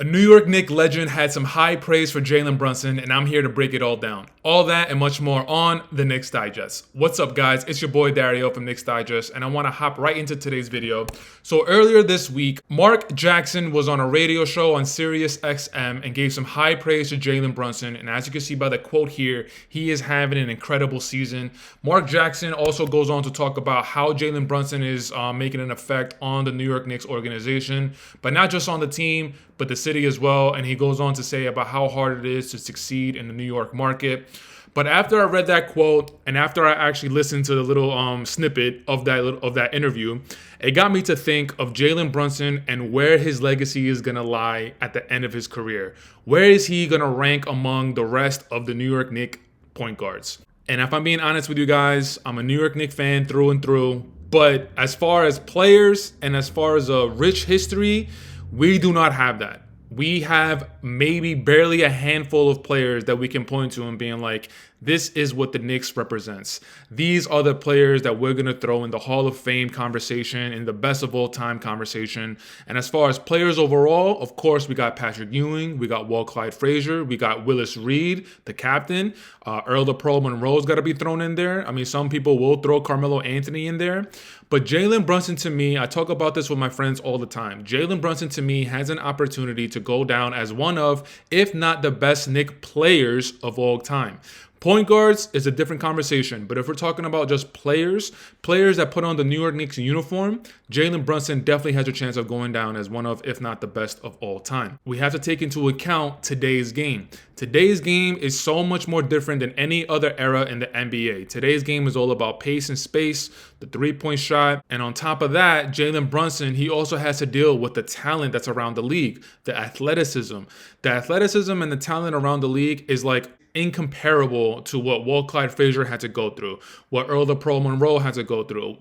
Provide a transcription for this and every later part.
A New York Knicks legend had some high praise for Jalen Brunson, and I'm here to break it all down. All that and much more on the Knicks Digest. What's up, guys? It's your boy Dariel from Knicks Digest, and I want to hop right into today's video. So earlier this week, Mark Jackson was on a radio show on Sirius XM and gave some high praise to Jalen Brunson, and as you can see by the quote here, he is having an incredible season. Mark Jackson also goes on to talk about how Jalen Brunson is making an effect on the New York Knicks organization, but not just on the team, but the city as well. And he goes on to say about how hard it is to succeed in the New York market. But after I read that quote and after I actually listened to the little snippet of that interview, it got me to think of Jalen Brunson and where his legacy is going to lie at the end of his career. Where is he going to rank among the rest of the New York Knicks point guards? And if I'm being honest with you guys, I'm a New York Knicks fan through and through. But as far as players and as far as a rich history, we do not have that. We have maybe barely a handful of players that we can point to and being like, this is what the Knicks represents. These are the players that we're going to throw in the Hall of Fame conversation, in the best of all time conversation. And as far as players overall, of course, we got Patrick Ewing, we got Walt Frazier, we got Willis Reed, the captain. Earl the Pearl Monroe's got to be thrown in there. I mean, some people will throw Carmelo Anthony in there. But Jalen Brunson, to me, I talk about this with my friends all the time. Jalen Brunson, to me, has an opportunity to go down as one of, if not the best Knicks players of all time. Point guards is a different conversation, but if we're talking about just players that put on the New York Knicks uniform, Jalen Brunson definitely has a chance of going down as one of, if not the best of all time. We have to take into account today's game. Today's game is so much more different than any other era in the NBA. Today's game is all about pace and space, the three-point shot, and on top of that, Jalen Brunson, he also has to deal with the talent that's around the league, the athleticism. The athleticism and the talent around the league is like incomparable to what Walt Frazier had to go through, what Earl the Pearl Monroe had to go through,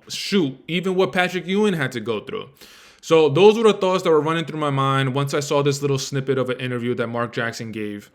even what Patrick Ewing had to go through. So those were the thoughts that were running through my mind once I saw this little snippet of an interview that Mark Jackson gave.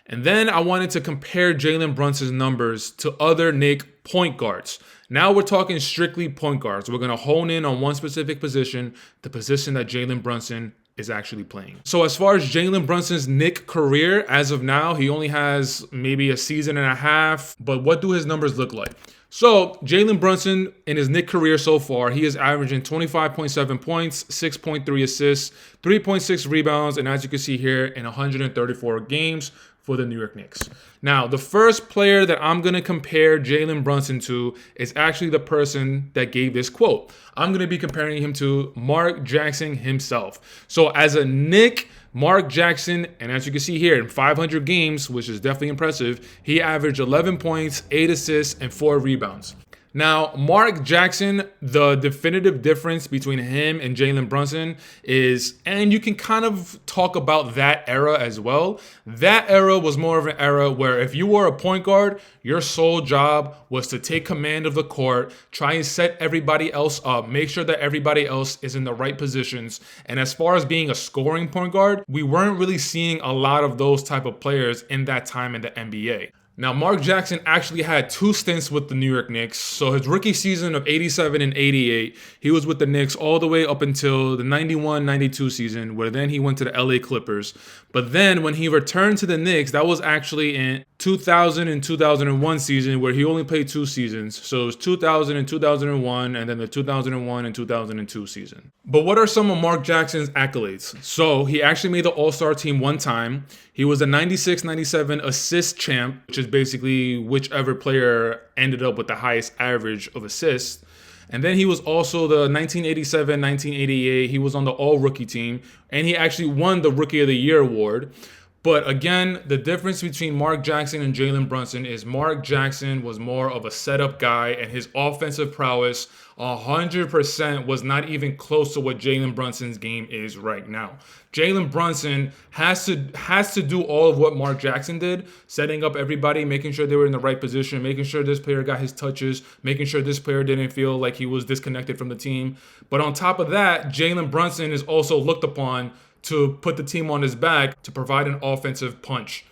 And then I wanted to compare Jalen Brunson's numbers to other Knicks point guards. Now we're talking strictly point guards. We're going to hone in on one specific position, the position that Jalen Brunson is actually playing. So as far as Jalen Brunson's Knicks career, as of now, he only has maybe a season and a half. But what do his numbers look like? So Jalen Brunson in his Knicks career so far, he is averaging 25.7 points, 6.3 assists, 3.6 rebounds, and as you can see here, in 134 games for the New York Knicks. Now, the first player that I'm going to compare Jalen Brunson to is actually the person that gave this quote. I'm going to be comparing him to Mark Jackson himself. So as a Knick, Mark Jackson, and as you can see here, in 500 games, which is definitely impressive, he averaged 11 points, 8 assists, and 4 rebounds. Now, Mark Jackson, the definitive difference between him and Jalen Brunson is, and you can kind of talk about that era as well. That era was more of an era where if you were a point guard, your sole job was to take command of the court, try and set everybody else up, make sure that everybody else is in the right positions. And as far as being a scoring point guard, we weren't really seeing a lot of those type of players in that time in the NBA. Now, Mark Jackson actually had 2 stints with the New York Knicks. So his rookie season of 87 and 88, he was with the Knicks all the way up until the 91-92 season, where then he went to the LA Clippers. But then when he returned to the Knicks, that was actually in 2000 and 2001 season, where he only played 2 seasons. So it was 2000 and 2001, and then the 2001 and 2002 season. But what are some of Mark Jackson's accolades? So he actually made the All-Star team 1 time. He was a 96-97 assist champ, which is basically whichever player ended up with the highest average of assists. And then he was also the 1987-1988. He was on the All-Rookie team, and he actually won the Rookie of the Year award. But again, the difference between Mark Jackson and Jalen Brunson is Mark Jackson was more of a setup guy, and his offensive prowess 100% was not even close to what Jalen Brunson's game is right now. Jalen Brunson has to do all of what Mark Jackson did, setting up everybody, making sure they were in the right position, making sure this player got his touches, making sure this player didn't feel like he was disconnected from the team. But on top of that, Jalen Brunson is also looked upon to put the team on his back to provide an offensive punch.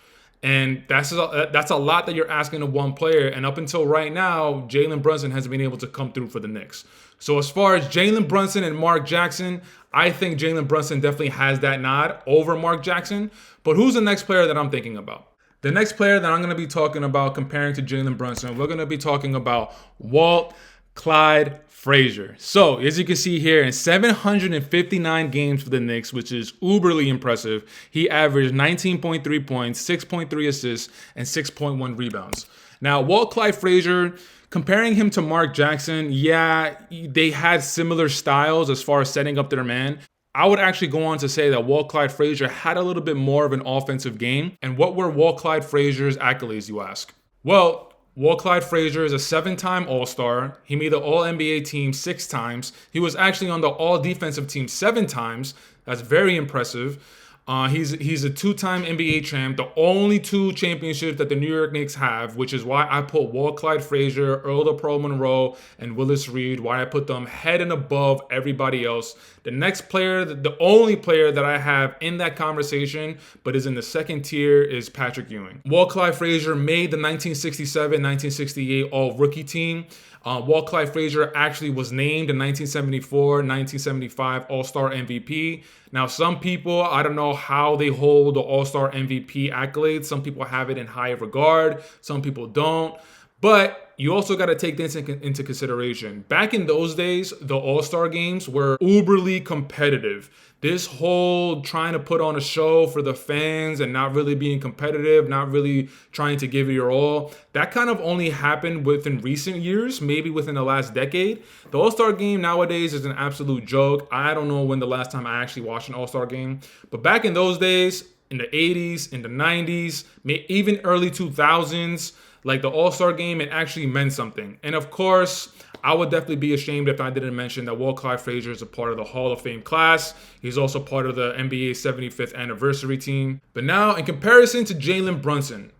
And that's a lot that you're asking of one player. And up until right now, Jalen Brunson hasn't been able to come through for the Knicks. So as far as Jalen Brunson and Mark Jackson, I think Jalen Brunson definitely has that nod over Mark Jackson. But who's the next player that I'm thinking about? The next player that I'm going to be talking about comparing to Jalen Brunson, we're going to be talking about Walt Clyde Frazier. So as you can see here, in 759 games for the Knicks, which is uberly impressive, he averaged 19.3 points, 6.3 assists, and 6.1 rebounds. Now, Walt Clyde Frazier, comparing him to Mark Jackson, yeah, they had similar styles as far as setting up their man. I would actually go on to say that Walt Clyde Frazier had a little bit more of an offensive game. And what were Walt Clyde Frazier's accolades, you ask? Well, Walt Clyde Frazier is a 7-time All-Star. He made the All-NBA team 6 times. He was actually on the All-Defensive team 7 times. That's very impressive. He's a 2-time NBA champ, the only 2 championships that the New York Knicks have, which is why I put Walt Clyde Frazier, Earl the Pearl Monroe, and Willis Reed, why I put them head and above everybody else. The next player, the only player that I have in that conversation, but is in the second tier, is Patrick Ewing. Walt Clyde Frazier made the 1967-1968 All-Rookie team. Walt Clyde Frazier actually was named the 1974-1975 All-Star MVP. Now, some people, I don't know how they hold the All-Star MVP accolades. Some people have it in high regard. Some people don't. But you also got to take this into consideration. Back in those days, the All-Star games were uberly competitive. This whole trying to put on a show for the fans and not really being competitive, not really trying to give it your all, that kind of only happened within recent years, maybe within the last decade. The All-Star game nowadays is an absolute joke. I don't know when the last time I actually watched an All-Star game. But back in those days, in the 80s, in the 90s, even early 2000s, like the All-Star game, it actually meant something. And of course, I would definitely be ashamed if I didn't mention that Walt Clyde Frazier is a part of the Hall of Fame class. He's also part of the NBA 75th anniversary team. But now, in comparison to Jalen Brunson,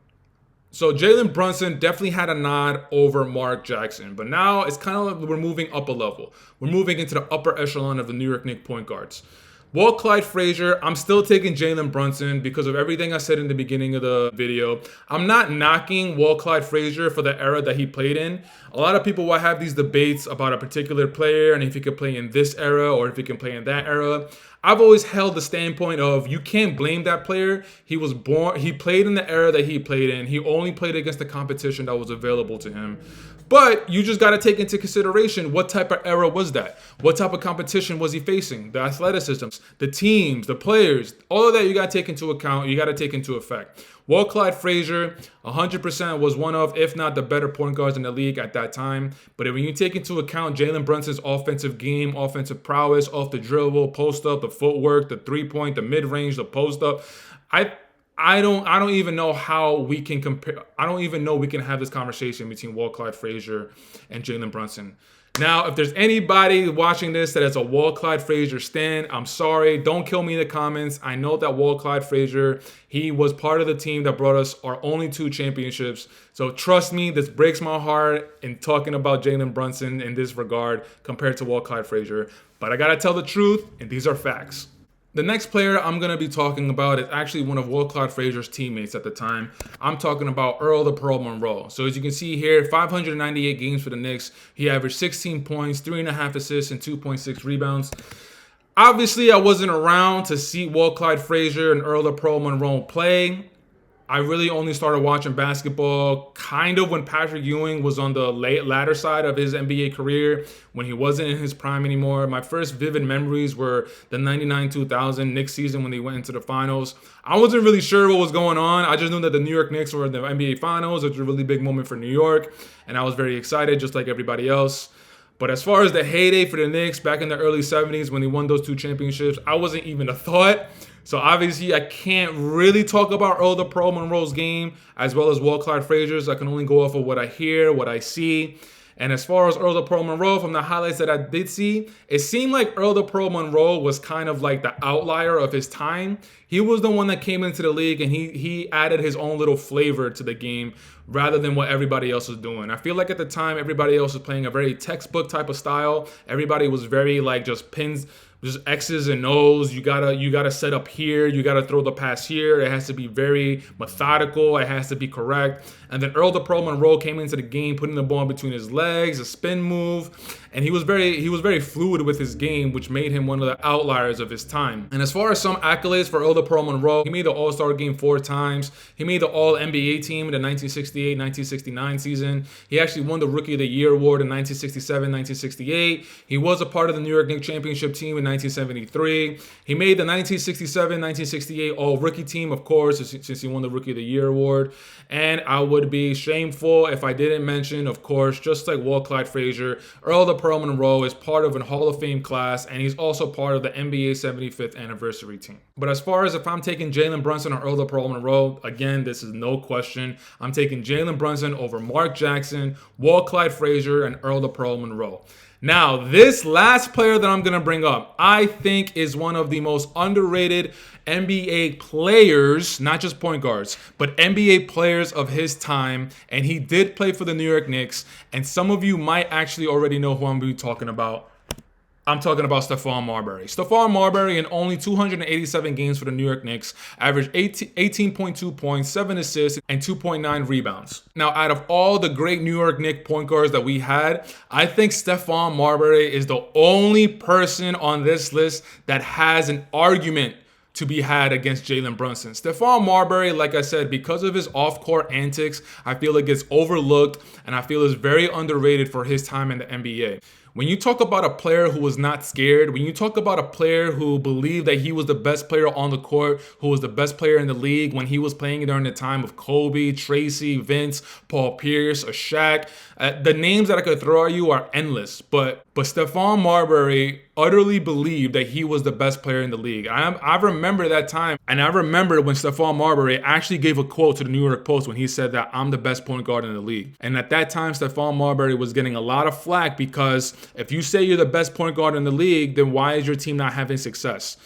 so Jalen Brunson definitely had a nod over Mark Jackson. But now it's kind of like we're moving up a level. We're moving into the upper echelon of the New York Knicks point guards. Walt Clyde Frazier, I'm still taking Jalen Brunson because of everything I said in the beginning of the video. I'm not knocking Walt Clyde Frazier for the era that he played in. A lot of people will have these debates about a particular player and if he could play in this era or if he can play in that era. I've always held the standpoint of you can't blame that player. He played in the era that he played in. He only played against the competition that was available to him. But you just got to take into consideration what type of era was that? What type of competition was he facing? The athleticism, the teams, the players, all of that you got to take into account. You got to take into effect. Walt Clyde Frazier, 100% was one of, if not the better point guards in the league at that time. But when you take into account Jalen Brunson's offensive game, offensive prowess, off the dribble, post up, the footwork, the 3-point, the mid-range, the post up, I don't even know how we can compare. I don't even know we can have this conversation between Walt Clyde Frazier and Jalen Brunson. Now, if there's anybody watching this that is a Walt Clyde Frazier stan, I'm sorry. Don't kill me in the comments. I know that Walt Clyde Frazier, he was part of the team that brought us our only 2 championships. So trust me, this breaks my heart in talking about Jalen Brunson in this regard compared to Walt Clyde Frazier. But I got to tell the truth, and these are facts. The next player I'm going to be talking about is actually one of Walt Clyde Frazier's teammates at the time. I'm talking about Earl the Pearl Monroe. So as you can see here, 598 games for the Knicks. He averaged 16 points, 3.5 assists, and 2.6 rebounds. Obviously, I wasn't around to see Walt Clyde Frazier and Earl the Pearl Monroe play. I really only started watching basketball kind of when Patrick Ewing was on the latter side of his NBA career, when he wasn't in his prime anymore. My first vivid memories were the 99-2000 Knicks season when they went into the finals. I wasn't really sure what was going on. I just knew that the New York Knicks were in the NBA finals. It was a really big moment for New York, and I was very excited just like everybody else. But as far as the heyday for the Knicks back in the early 70s when they won those 2 championships, I wasn't even a thought. So obviously I can't really talk about Earl the Pearl Monroe's game as well as Walt Clyde Frazier's. I can only go off of what I hear, what I see. And as far as Earl the Pearl Monroe, from the highlights that I did see, it seemed like Earl the Pearl Monroe was kind of like the outlier of his time. He was the one that came into the league and he added his own little flavor to the game rather than what everybody else was doing. I feel like at the time, everybody else was playing a very textbook type of style. Everybody was very like just just X's and O's. You gotta set up here. You gotta throw the pass here. It has to be very methodical. It has to be correct. And then Earl the Pearl Monroe came into the game, putting the ball between his legs, a spin move, and he was very fluid with his game, which made him one of the outliers of his time. And as far as some accolades for Earl the Pearl Monroe, he made the All-Star game 4 times. He made the All-NBA team in the 1968-1969 season. He actually won the Rookie of the Year award in 1967-1968. He was a part of the New York Knicks championship team in 1973. He made the 1967-1968 All-Rookie team, of course, since he won the Rookie of the Year award. And I would be shameful if I didn't mention, of course, just like Walt Frazier, Earl the Pearl Monroe is part of a Hall of Fame class, and he's also part of the NBA 75th anniversary team. But as far as if I'm taking Jalen Brunson or Earl the Pearl Monroe, again, this is no question. I'm taking Jalen Brunson over Mark Jackson, Walt Frazier, and Earl the Pearl Monroe. Now, this last player that I'm going to bring up, I think is one of the most underrated NBA players, not just point guards, but NBA players of his time. And he did play for the New York Knicks. And some of you might actually already know who I'm going to be talking about. I'm talking about Stefan Marberry. Stefan Marberry, in only 287 games for the New York Knicks, averaged 18.2 points, 7 assists, and 2.9 rebounds. Now, out of all the great New York Knicks point guards that we had, I think Stefan Marberry is the only person on this list that has an argument to be had against Jalen Brunson. Stefan Marberry, like I said, because of his off-court antics, I feel it gets overlooked, and I feel is very underrated for his time in the NBA. When you talk about a player who was not scared, when you talk about a player who believed that he was the best player on the court, who was the best player in the league when he was playing during the time of Kobe, Tracy, Vince, Paul Pierce, or Shaq, the names that I could throw at you are endless. But Stefan Marberry utterly believed that he was the best player in the league. I remember that time, and I remember when Stefan Marberry actually gave a quote to the New York Post when he said that I'm the best point guard in the league. And at that time, Stefan Marberry was getting a lot of flack because if you say you're the best point guard in the league, then why is your team not having success?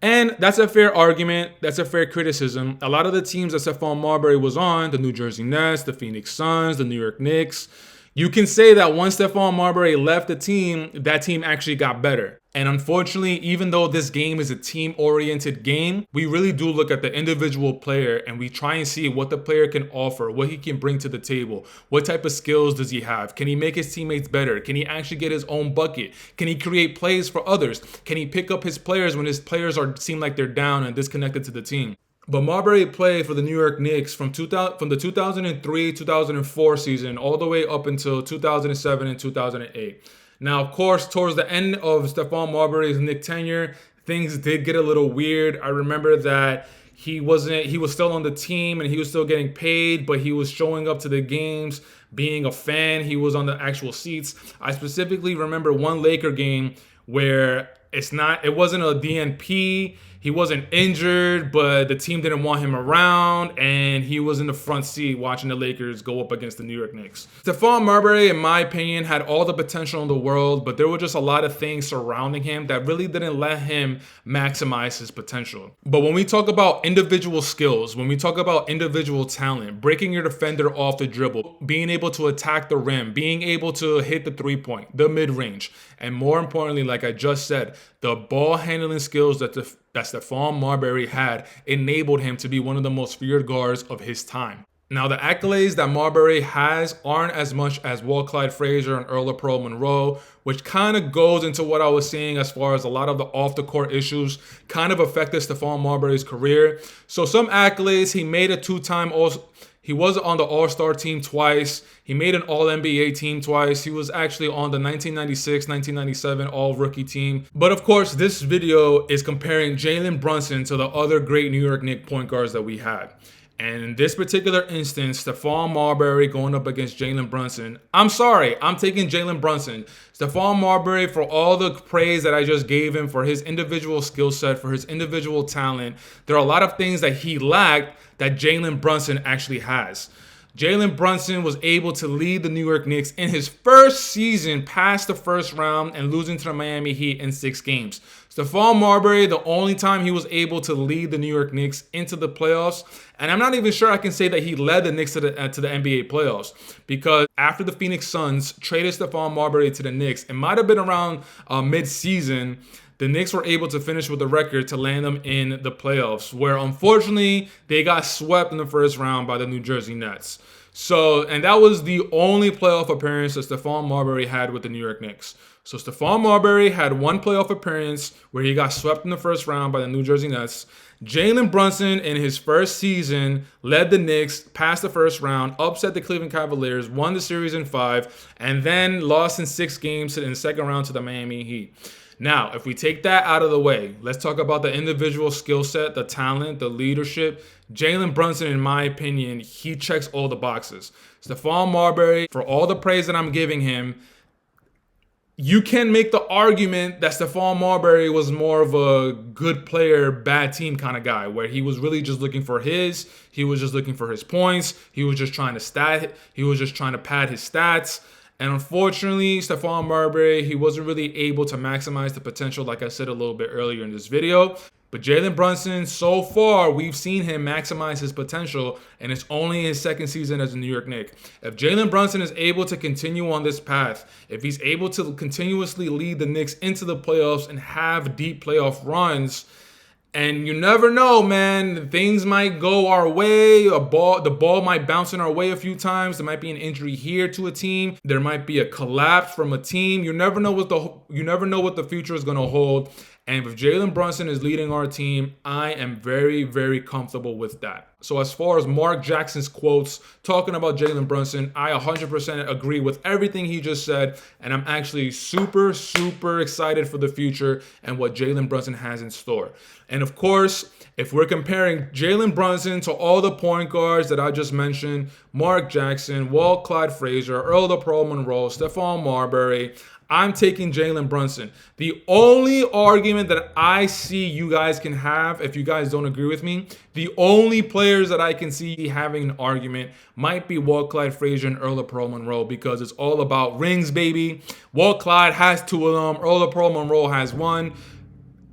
And that's a fair argument. That's a fair criticism. A lot of the teams that Stefan Marberry was on, the New Jersey Nets, the Phoenix Suns, the New York Knicks, you can say that once Stefan Marberry left the team, that team actually got better. And unfortunately, even though this game is a team-oriented game, we really do look at the individual player and we try and see what the player can offer, what he can bring to the table, what type of skills does he have, can he make his teammates better, can he actually get his own bucket, can he create plays for others, can he pick up his players when his players seem like they're down and disconnected to the team. But Marberry played for the New York Knicks from the 2003-2004 season all the way up until 2007 and 2008. Now, of course, towards the end of Stefan Marberry's Knicks tenure, things did get a little weird. I remember that he was still on the team and he was still getting paid, but he was showing up to the games, being a fan. He was on the actual seats. I specifically remember one Laker game where it wasn't a DNP. He wasn't injured, but the team didn't want him around, and he was in the front seat watching the Lakers go up against the New York Knicks. Stefan Marberry, in my opinion, had all the potential in the world, but there were just a lot of things surrounding him that really didn't let him maximize his potential. But when we talk about individual skills, when we talk about individual talent, breaking your defender off the dribble, being able to attack the rim, being able to hit the three-point, the mid-range, and more importantly, like I just said, the ball handling skills that Stefan Marberry had enabled him to be one of the most feared guards of his time. Now, the accolades that Marberry has aren't as much as Walt Frazier and Earl the Pearl Monroe, which kind of goes into what I was saying as far as a lot of the off-the-court issues kind of affected Stefan Marberry's career. So some accolades, he made a he was on the All-Star team twice. He made an All-NBA team twice. He was actually on the 1996-1997 All-Rookie team. But of course, this video is comparing Jalen Brunson to the other great New York Knicks point guards that we had. And in this particular instance, Stefan Marberry going up against Jalen Brunson. I'm sorry, I'm taking Jalen Brunson. Stefan Marberry, for all the praise that I just gave him for his individual skill set, for his individual talent, there are a lot of things that he lacked that Jalen Brunson actually has. Jalen Brunson was able to lead the New York Knicks in his first season past the first round and losing to the Miami Heat in 6 games. Stefan Marberry, the only time he was able to lead the New York Knicks into the playoffs, and I'm not even sure I can say that he led the Knicks to the NBA playoffs, because after the Phoenix Suns traded Stefan Marberry to the Knicks, it might have been around mid-season, the Knicks were able to finish with a record to land them in the playoffs, where unfortunately they got swept in the first round by the New Jersey Nets. So, and that was the only playoff appearance that Stefan Marberry had with the New York Knicks. So Stefan Marberry had one playoff appearance where he got swept in the first round by the New Jersey Nets. Jalen Brunson, in his first season, led the Knicks past the first round, upset the Cleveland Cavaliers, won the series in 5, and then lost in 6 games in the second round to the Miami Heat. Now, if we take that out of the way, let's talk about the individual skill set, the talent, the leadership. Jalen Brunson, in my opinion, he checks all the boxes. Stefan Marberry, for all the praise that I'm giving him, you can make the argument that Stefan Marberry was more of a good player, bad team kind of guy, where he was really just looking for he was just looking for his points, he was just trying to pad his stats. And unfortunately, Stefan Marberry, he wasn't really able to maximize the potential, like I said a little bit earlier in this video. But Jalen Brunson, so far, we've seen him maximize his potential, and it's only his second season as a New York Knick. If Jalen Brunson is able to continue on this path, if he's able to continuously lead the Knicks into the playoffs and have deep playoff runs, and you never know, man, things might go our way. The ball might bounce in our way a few times. There might be an injury here to a team. There might be a collapse from a team. You never know what the future is going to hold. And if Jalen Brunson is leading our team, I am very, very comfortable with that. So as far as Mark Jackson's quotes talking about Jalen Brunson, I 100% agree with everything he just said. And I'm actually super, super excited for the future and what Jalen Brunson has in store. And of course, if we're comparing Jalen Brunson to all the point guards that I just mentioned, Mark Jackson, Walt, Frazier, Earl Monroe, Stefan Marberry, I'm taking Jalen Brunson. The only argument that I see you guys can have, if you guys don't agree with me, the only players that I can see having an argument might be Walt, Frazier, and Earl Monroe, because it's all about rings, baby. Walt has 2 of them. Earl Monroe has 1,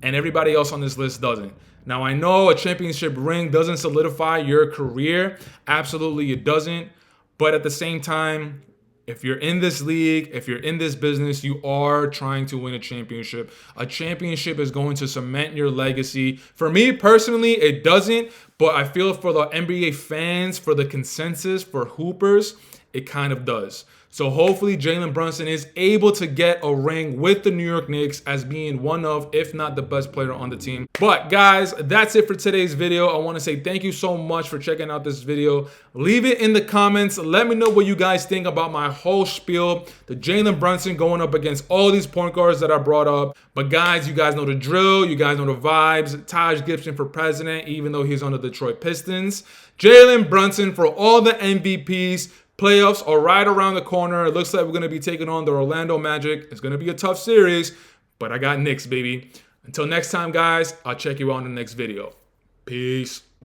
and everybody else on this list doesn't. Now, I know a championship ring doesn't solidify your career. Absolutely, it doesn't. But at the same time, if you're in this league, if you're in this business, you are trying to win a championship. A championship is going to cement your legacy. For me personally, it doesn't, but I feel for the NBA fans, for the consensus, for hoopers, it kind of does. So hopefully Jalen Brunson is able to get a ring with the New York Knicks as being one of, if not the best player on the team. But guys, that's it for today's video. I want to say thank you so much for checking out this video. Leave it in the comments. Let me know what you guys think about my whole spiel. The Jalen Brunson going up against all these point guards that I brought up. But guys, you guys know the drill. You guys know the vibes. Taj Gibson for president, even though he's on the Detroit Pistons. Jalen Brunson for all the MVPs. Playoffs are right around the corner. It looks like we're going to be taking on the Orlando Magic. It's going to be a tough series, but I got Knicks, baby. Until next time, guys, I'll check you out in the next video. Peace.